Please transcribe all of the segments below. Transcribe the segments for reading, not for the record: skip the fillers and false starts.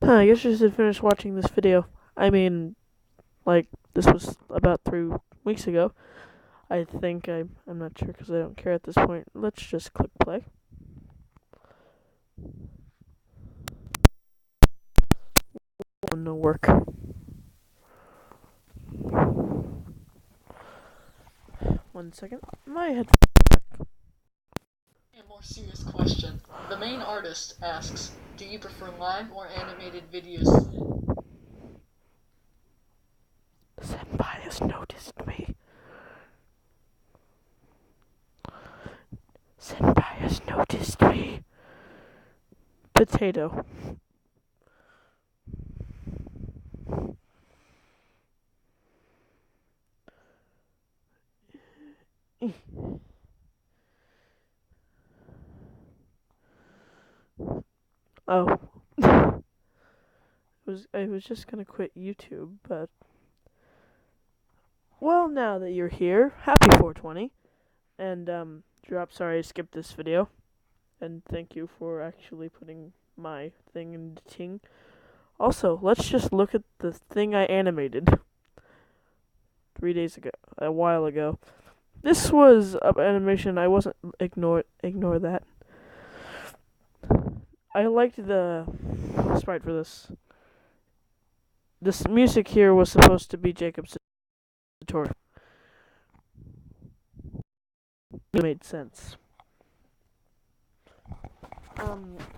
I guess you should finish watching this video. I mean, like, this was about 3 weeks ago. I think I'm not sure because I don't care at this point. Let's just click play. Oh, no work. One second. My head. A more serious question. The main artist asks, do you prefer live or animated videos? Senpai has noticed me. Senpai has noticed me. Potato. Oh. I was just gonna quit YouTube, but well, now that you're here, happy 420. And sorry I skipped this video. And thank you for actually putting my thing in the ting. Also, let's just look at the thing I animated 3 days ago, a while ago. This was an animation. I wasn't ignore that. I liked the sprite for this. This music here was supposed to be Jacob's tutorial. It made sense.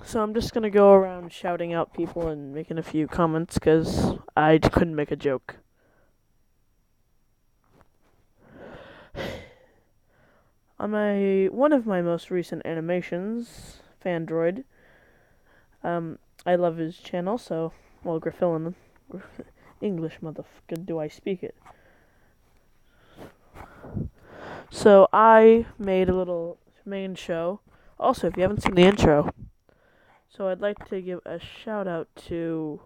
So I'm just gonna go around shouting out people and making a few comments because I couldn't make a joke. On one of my most recent animations, Fandroid, I love his channel, so, well, Griffillin, English, motherfucker, do I speak it. So I made a little main show. Also, if you haven't seen the intro, so I'd like to give a shout out to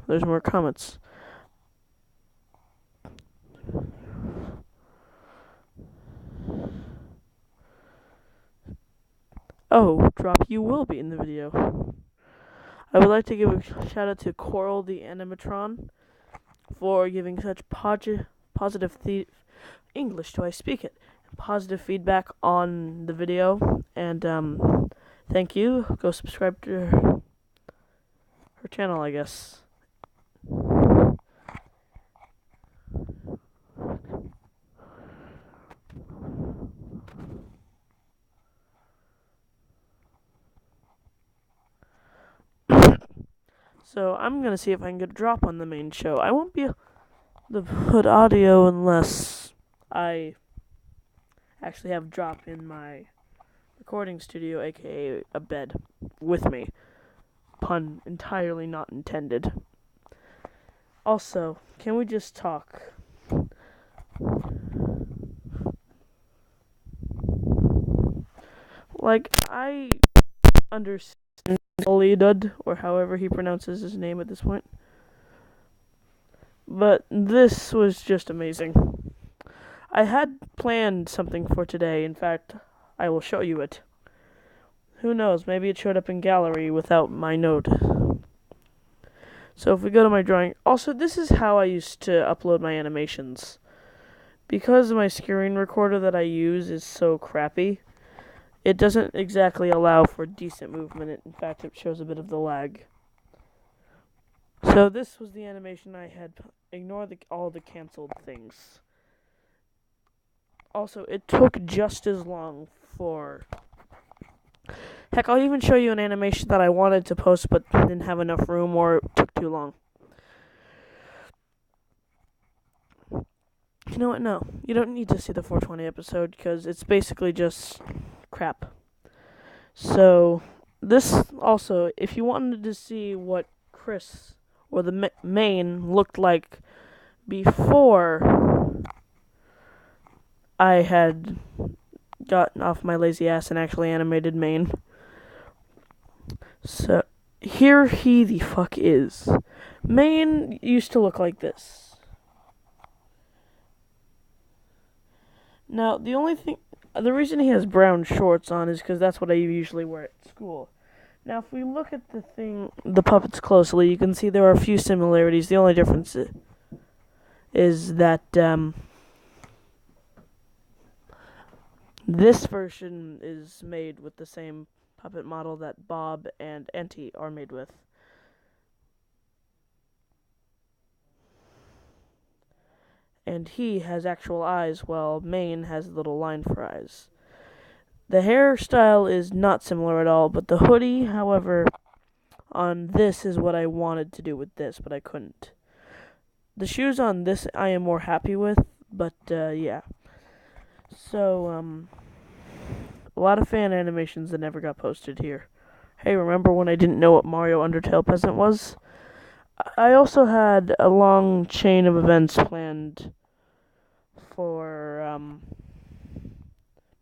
there's more comments. Oh, Drop, you will be in the video. I would like to give a shout out to Coral the Animatron for giving such positive English, do I speak it? Positive feedback on the video, and thank you. Go subscribe to her channel, I guess. So I'm gonna see if I can get a drop on the main show. I won't be able to put audio unless I actually have drop in my recording studio, aka a bed, with me. Pun entirely not intended. Also, can we just talk? Like, I understand Olidud, or however he pronounces his name at this point. But this was just amazing. I had planned something for today. In fact, I will show you it. Who knows, maybe it showed up in gallery without my note. So if we go to my drawing, also this is how I used to upload my animations. Because my screen recorder that I use is so crappy, it doesn't exactly allow for decent movement. In fact, it shows a bit of the lag. So this was the animation I had. Ignore all the canceled things. Also, it took just as long for... Heck, I'll even show you an animation that I wanted to post but didn't have enough room or it took too long. You know what? No. You don't need to see the 420 episode because it's basically just crap. So, this also, if you wanted to see what Chris or the main looked like before I had gotten off my lazy ass and actually animated main. So, here he the fuck is. Main used to look like this. Now, the only thing The reason he has brown shorts on is because that's what I usually wear at school. Now, if we look at the puppets closely, you can see there are a few similarities. The only difference is that this version is made with the same puppet model that Bob and Auntie are made with. And he has actual eyes, while Maine has a little line for eyes. The hairstyle is not similar at all, but the hoodie, however, on this is what I wanted to do with this, but I couldn't. The shoes on this I am more happy with, but yeah. So, a lot of fan animations that never got posted here. Hey, remember when I didn't know what Mario Undertale Peasant was? I also had a long chain of events planned for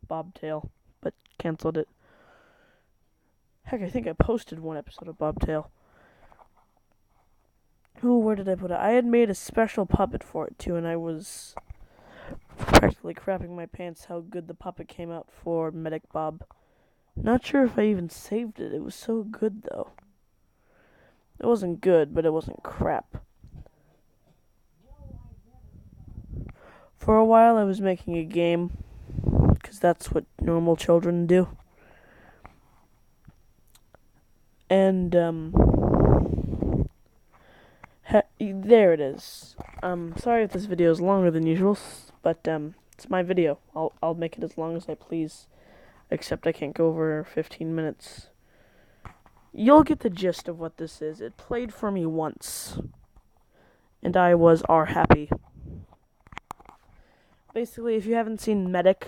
Bobtail, but canceled it. Heck, I think I posted one episode of Bobtail. Ooh, where did I put it? I had made a special puppet for it too, and I was practically crapping my pants how good the puppet came out for Medic Bob. Not sure if I even saved it. It was so good though. It wasn't good, but it wasn't crap. For a while I was making a game, because that's what normal children do. And, there it is. Sorry if this video is longer than usual, but, it's my video. I'll make it as long as I please, except I can't go over 15 minutes. You'll get the gist of what this is. It played for me once, and I was happy. Basically, if you haven't seen Medic,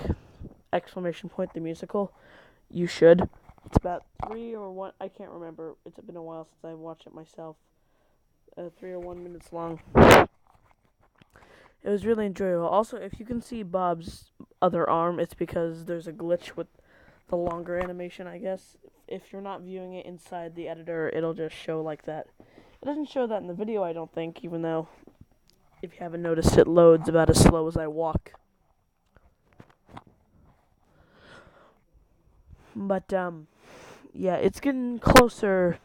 the musical, you should. It's about 3 or 1, I can't remember. It's been a while since I watched it myself. 3 or 1 minutes long. It was really enjoyable. Also, if you can see Bob's other arm, it's because there's a glitch with the longer animation, I guess. If you're not viewing it inside the editor, it'll just show like that. It doesn't show that in the video, I don't think, even though, if you haven't noticed, it loads about as slow as I walk. But, yeah, it's getting closer.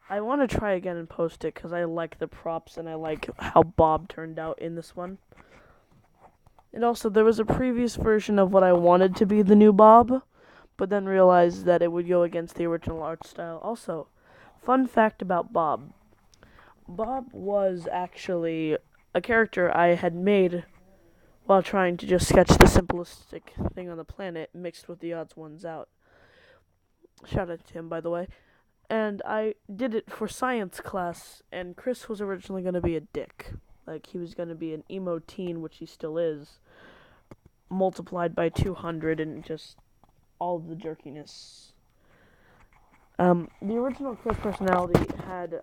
I want to try again and post it, because I like the props, and I like how Bob turned out in this one. And also, there was a previous version of what I wanted to be the new Bob, but then realized that it would go against the original art style. Also, fun fact about Bob. Bob was actually a character I had made while trying to just sketch the simplistic thing on the planet, mixed with the odds ones out. Shout out to him, by the way. And I did it for science class, and Chris was originally going to be a dick. Like, he was going to be an emo teen, which he still is, multiplied by 200 and just all the jerkiness. The original Chris personality had,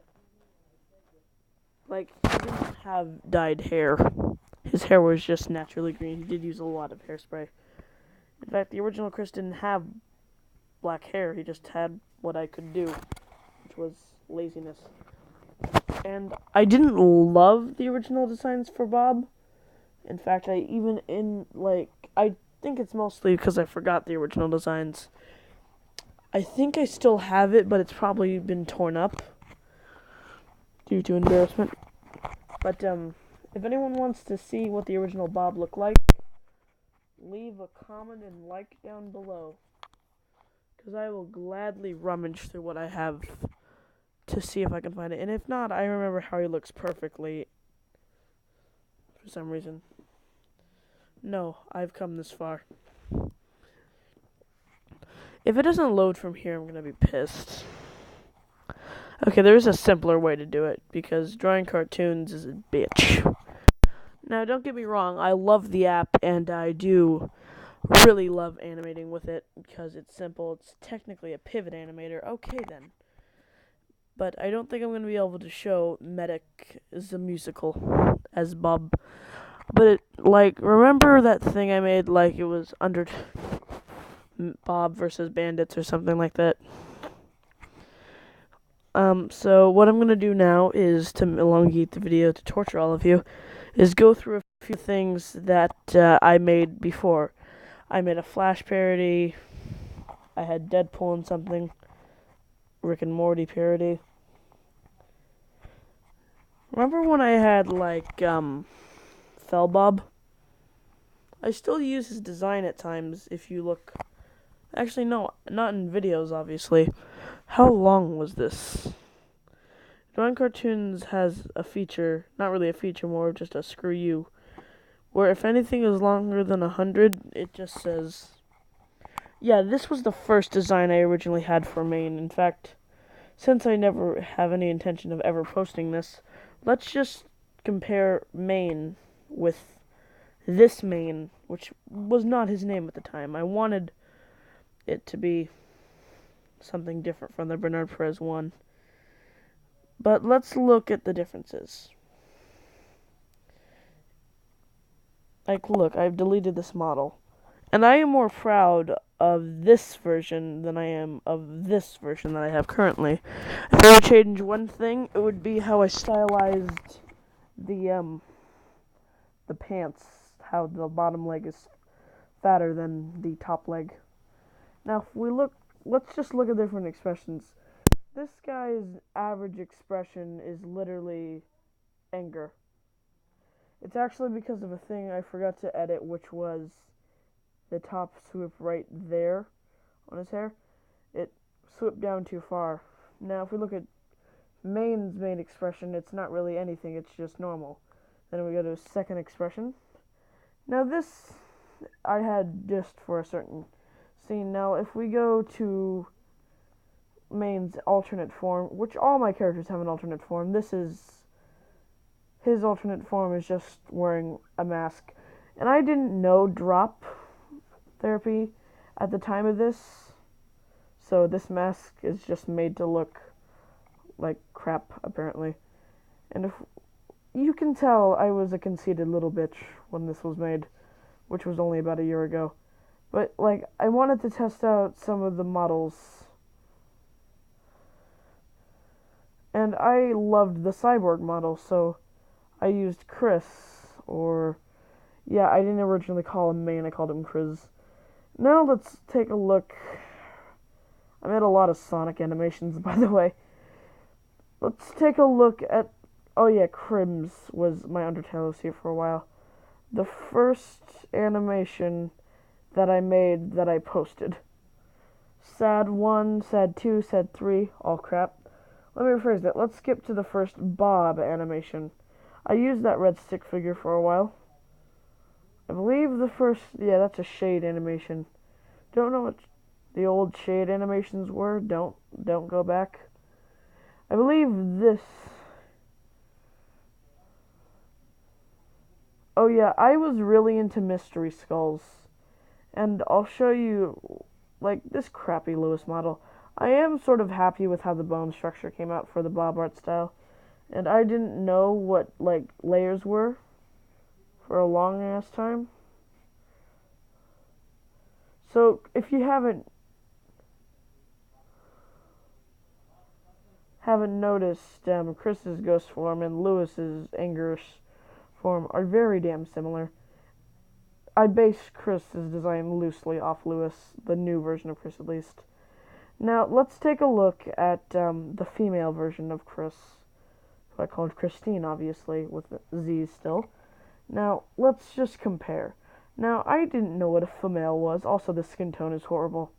he didn't have dyed hair. His hair was just naturally green. He did use a lot of hairspray. In fact, the original Chris didn't have black hair. He just had what I could do, which was laziness. And I didn't love the original designs for Bob. In fact, I think it's mostly because I forgot the original designs. I think I still have it, but it's probably been torn up due to embarrassment. But, if anyone wants to see what the original Bob looked like, leave a comment and like down below, because I will gladly rummage through what I have to see if I can find it. And if not, I remember how he looks perfectly for some reason. No, I've come this far. If it doesn't load from here, I'm gonna be pissed. Okay, there's a simpler way to do it, because drawing cartoons is a bitch. Now, don't get me wrong, I love the app, and I do really love animating with it, because it's simple. It's technically a pivot animator. Okay, then. But I don't think I'm going to be able to show Medic as a musical, as Bob. But, remember that thing I made, it was under Bob versus Bandits or something like that? So what I'm going to do now is, to elongate the video, to torture all of you, is go through a few things that I made before. I made a Flash parody. I had Deadpool in something. Rick and Morty parody. Remember when I had, like, Fellbob? I still use his design at times if you look. Actually, no, not in videos, obviously. How long was this? Drawing Cartoons has a feature, not really a feature, more of just a screw you, where if anything is longer than 100, it just says. Yeah, this was the first design I originally had for Maine. In fact, since I never have any intention of ever posting this, let's just compare Maine with this Maine, which was not his name at the time. I wanted it to be something different from the Bernard Perez one. But let's look at the differences. Like, look, I've deleted this model. And I am more proud of this version than I am of this version that I have currently. If I would change one thing, it would be how I stylized the pants. How the bottom leg is fatter than the top leg. Now, if we look, let's just look at different expressions. This guy's average expression is literally anger. It's actually because of a thing I forgot to edit, which was the top swoop right there on his hair. It swooped down too far. Now, if we look at Maine's main expression, it's not really anything, it's just normal. Then we go to his second expression. Now, this I had just for a certain scene. Now, if we go to Maine's alternate form, which all my characters have an alternate form, this is his alternate form is just wearing a mask. And I didn't know drop therapy at the time of this, so this mask is just made to look like crap, apparently. And if you can tell, I was a conceited little bitch when this was made, which was only about a year ago. But, like, I wanted to test out some of the models. And I loved the Cyborg model, so I used Chris, or, yeah, I didn't originally call him Maine, I called him Chris. Now let's take a look. I made a lot of Sonic animations, by the way. Let's take a look at, oh yeah, Crims was my Undertale OC for a while. The first animation that I made that I posted. Sad 1, Sad 2, Sad 3, all crap. Let me rephrase that. Let's skip to the first Bob animation. I used that red stick figure for a while. I believe the first, yeah, that's a shade animation. Don't know what the old shade animations were. Don't go back. I believe this. Oh yeah, I was really into Mystery Skulls. And I'll show you, like, this crappy Lewis model. I am sort of happy with how the bone structure came out for the Bob art style. And I didn't know what, like, layers were for a long ass time. So, if you haven't noticed, Chris's ghost form and Lewis's angerish form are very damn similar. I based Chris's design loosely off Lewis, the new version of Chris at least. Now, let's take a look at the female version of Chris, who I called Christine, obviously, with the Z still. Now, let's just compare. Now, I didn't know what a female was. Also, the skin tone is horrible.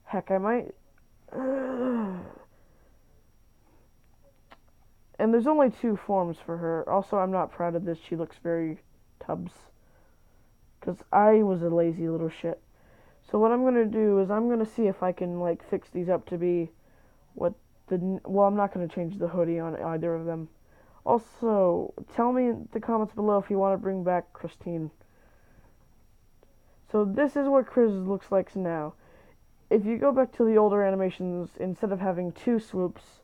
Heck, I might... And there's only 2 forms for her. Also, I'm not proud of this. She looks very Tubbs. Because I was a lazy little shit. So what I'm going to do is I'm going to see if I can, like, fix these up to be what the... Well, I'm not going to change the hoodie on either of them. Also, tell me in the comments below if you want to bring back Christine. So this is what Chris looks like now. If you go back to the older animations, instead of having 2 swoops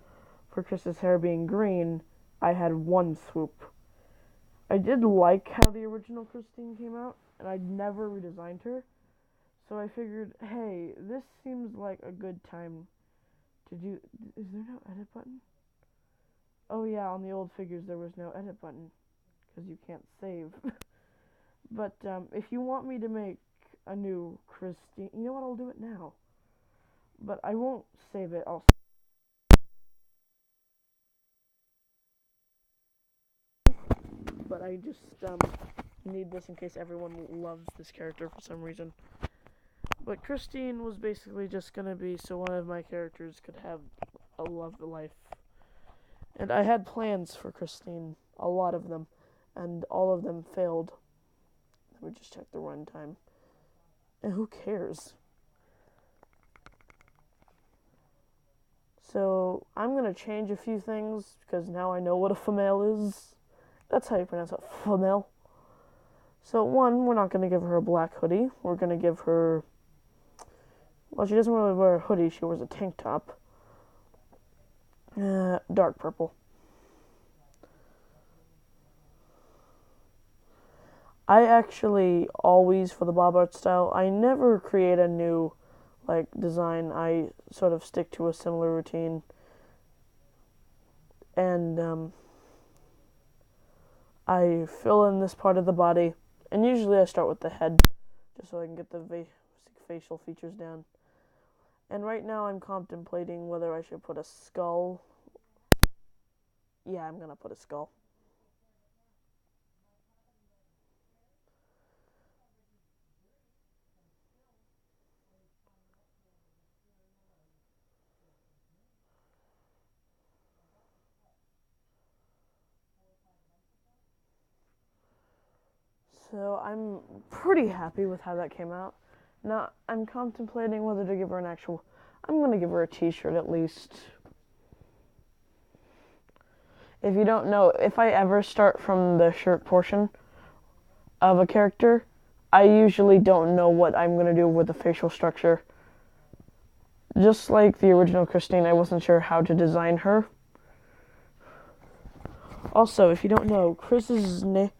for Chris's hair being green, I had 1 swoop. I did like how the original Christine came out, and I'd never redesigned her. So I figured, hey, this seems like a good time to do... Is there no edit button? Oh yeah, on the old figures there was no edit button, because you can't save. But if you want me to make a new Christine. You know what? I'll do it now. But I won't save it. But I just need this in case everyone loves this character for some reason. But Christine was basically just gonna be so one of my characters could have a love life. And I had plans for Christine, a lot of them, and all of them failed. Let me just check the runtime. And who cares? So I'm gonna change a few things because now I know what a female is. That's how you pronounce it, female. So one, we're not gonna give her a black hoodie. We're gonna give her. Well, she doesn't really wear a hoodie. She wears a tank top. Dark purple. I actually always, for the Bob art style, I never create a new design. I sort of stick to a similar routine. And I fill in this part of the body. And usually I start with the head, just so I can get the facial features down. And right now I'm contemplating whether I should put a skull. Yeah, I'm gonna put a skull. So I'm pretty happy with how that came out. Now I'm contemplating whether to give her an actual. I'm gonna give her a t-shirt at least. If you don't know, if I ever start from the shirt portion of a character, I usually don't know what I'm gonna do with the facial structure. Just like the original Christine, I wasn't sure how to design her. Also, if you don't know, Chris's name.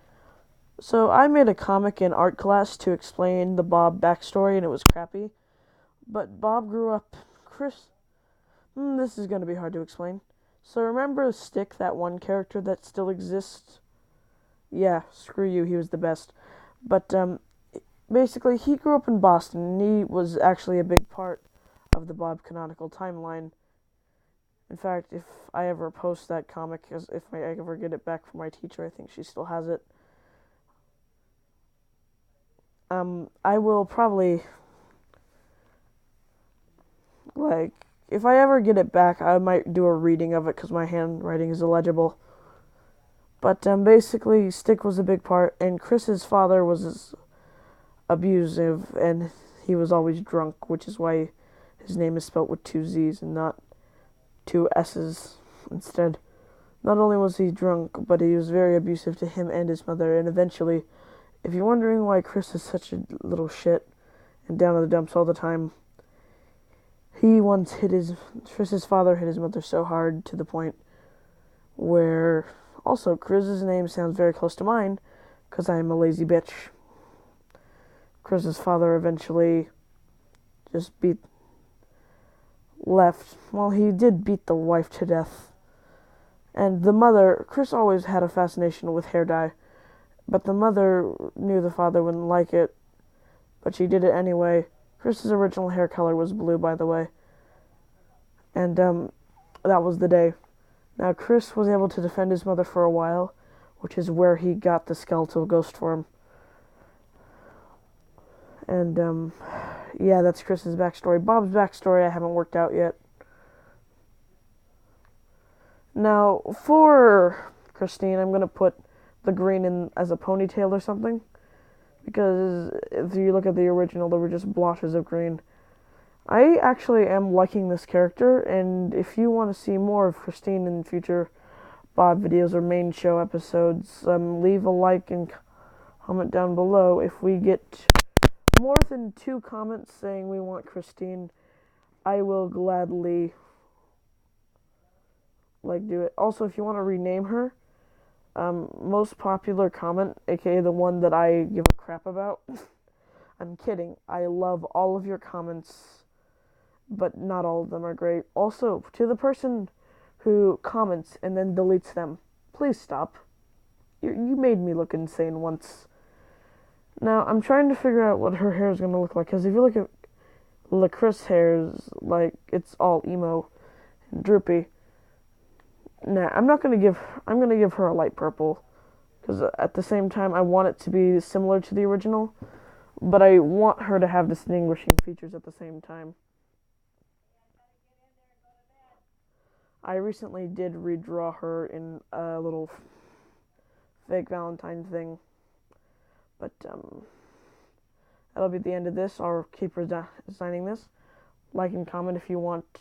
So I made a comic in art class to explain the Bob backstory, and it was crappy. But Bob grew up. This is going to be hard to explain. So remember Stick, that one character that still exists? Yeah, screw you, he was the best. But basically, he grew up in Boston, and he was actually a big part of the Bob canonical timeline. In fact, if I ever post that comic, if I ever get it back from my teacher, I think she still has it. I will probably, if I ever get it back, I might do a reading of it because my handwriting is illegible. But basically, Stick was a big part, and Chris's father was abusive, and he was always drunk, which is why his name is spelt with 2 Z's and not 2 S's instead. Not only was he drunk, but he was very abusive to him and his mother, and eventually, if you're wondering why Chris is such a little shit and down in the dumps all the time, Chris's father hit his mother so hard to the point where, also, Chris's name sounds very close to mine, because I am a lazy bitch. Chris's father eventually just left. Well, he did beat the wife to death. And the mother, Chris always had a fascination with hair dye. But the mother knew the father wouldn't like it, but she did it anyway. Chris's original hair color was blue, by the way. And that was the day. Now, Chris was able to defend his mother for a while, which is where he got the skeletal ghost form. And yeah, that's Chris's backstory. Bob's backstory I haven't worked out yet. Now, for Christine, I'm going to put the green in as a ponytail or something, because if you look at the original, there were just blotches of green. I actually am liking this character, and if you want to see more of Christine in future Bob videos or main show episodes, leave a like and comment down below. If we get more than 2 comments saying we want Christine, I will gladly do it. Also, if you want to rename her, most popular comment, aka the one that I give a crap about. I'm kidding. I love all of your comments, but not all of them are great. Also, to the person who comments and then deletes them, please stop. You made me look insane once. Now, I'm trying to figure out what her hair is going to look like, because if you look at Lacris hair's, like, it's all emo and droopy. Nah, I'm going to give her a light purple, because at the same time, I want it to be similar to the original, but I want her to have distinguishing features at the same time. I recently did redraw her in a little fake Valentine thing, but that'll be the end of this. I'll keep designing this. Like and comment if you want